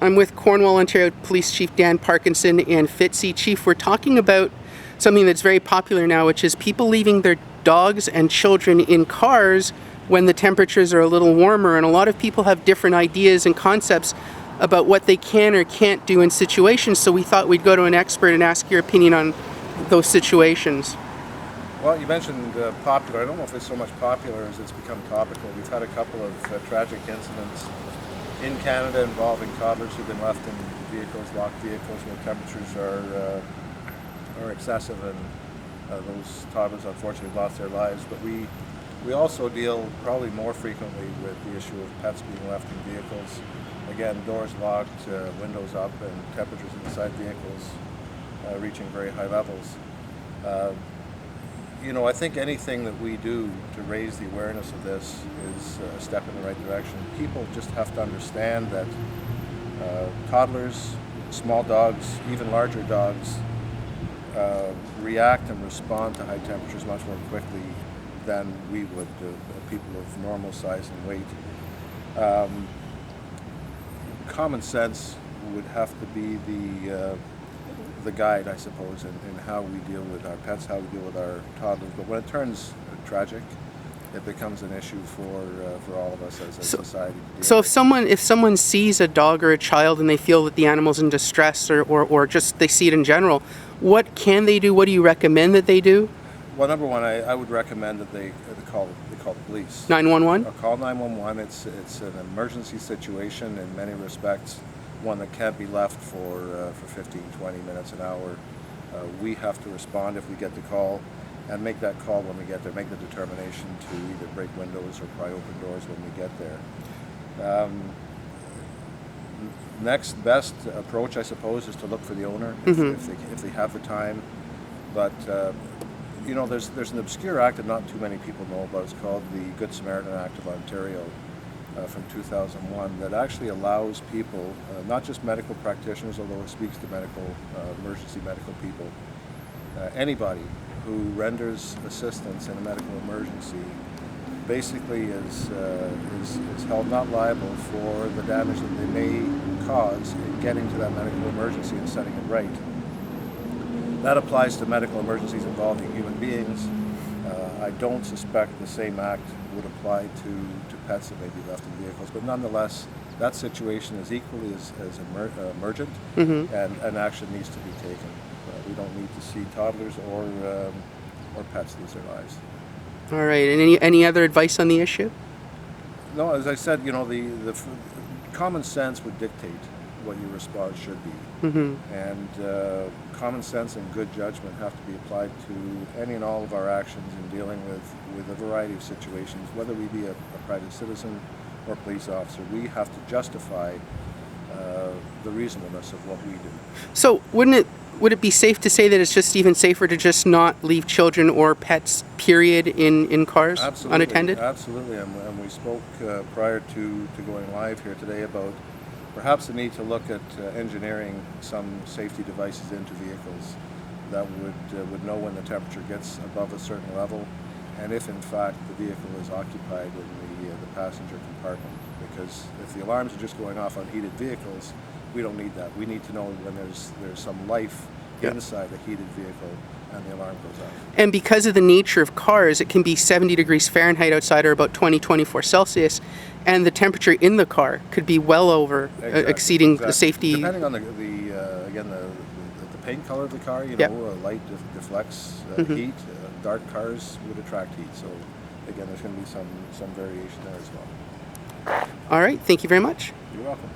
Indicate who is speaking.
Speaker 1: I'm with Cornwall, Ontario Police Chief Dan Parkinson and Fitzy. Chief, we're talking about something that's very popular now, which is people leaving their dogs and children in cars when the temperatures are a little warmer. And a lot of people have different ideas and concepts about what they can or can't do in situations. So we thought we'd go to an expert and ask your opinion on those situations.
Speaker 2: Well, you mentioned popular. I don't know if it's so much popular as it's become topical. We've had a couple of tragic incidents in Canada involving toddlers who've been left in vehicles, locked vehicles, where temperatures are excessive, and those toddlers unfortunately lost their lives. But we also deal probably more frequently with the issue of pets being left in vehicles. Again, doors locked, windows up, and temperatures inside vehicles reaching very high levels. I think anything that we do to raise the awareness of this is a step in the right direction. People just have to understand that toddlers, small dogs, even larger dogs, react and respond to high temperatures much more quickly than we would, people of normal size and weight. Common sense would have to be the guide, I suppose, in how we deal with our pets, how we deal with our toddlers. But when it turns tragic, it becomes an issue for all of us as a society to deal
Speaker 1: So
Speaker 2: with.
Speaker 1: if someone sees a dog or a child and they feel that the animal's in distress or just they see it in general, what can they do? What do you recommend that they do?
Speaker 2: Well, number one, I would recommend that they call the police.
Speaker 1: 911?
Speaker 2: Call 911. It's an emergency situation in many respects, one that can't be left for 15, 20 minutes, an hour. We have to respond if we get the call, and make that call when we get there, make the determination to either break windows or pry open doors when we get there. Next best approach, I suppose, is to look for the owner if they have the time. But there's an obscure act that not too many people know about. It's called the Good Samaritan Act of Ontario from 2001 that actually allows people, not just medical practitioners, although it speaks to emergency medical people, anybody who renders assistance in a medical emergency basically is held not liable for the damage that they may cause in getting to that medical emergency and setting it right. That applies to medical emergencies involving human beings. I don't suspect the same act would apply to pets that may be left in vehicles, but nonetheless, that situation is equally as emergent, and action needs to be taken. We don't need to see toddlers or pets lose their lives.
Speaker 1: All right, and any other advice on the issue?
Speaker 2: No, as I said, the common sense would dictate what your response should be. And common sense and good judgment have to be applied to any and all of our actions in dealing with a variety of situations, whether we be a private citizen or police officer. We have to justify the reasonableness of what we do.
Speaker 1: So would it be safe to say that it's just even safer to just not leave children or pets, period, in cars?
Speaker 2: Absolutely,
Speaker 1: unattended?
Speaker 2: Absolutely, and we spoke prior to going live here today about perhaps the need to look at engineering some safety devices into vehicles that would know when the temperature gets above a certain level, and if in fact the vehicle is occupied in the passenger compartment. Because if the alarms are just going off on heated vehicles, we don't need that. We need to know when there's some life inside a heated vehicle and the alarm goes off.
Speaker 1: And because of the nature of cars, it can be 70 degrees Fahrenheit outside or about 24 Celsius, and the temperature in the car could be well over exceeding the safety.
Speaker 2: Depending on the paint color of the car, light deflects heat. Dark cars would attract heat. So again, there's going to be some variation there as well.
Speaker 1: All right, thank you very much.
Speaker 2: You're welcome.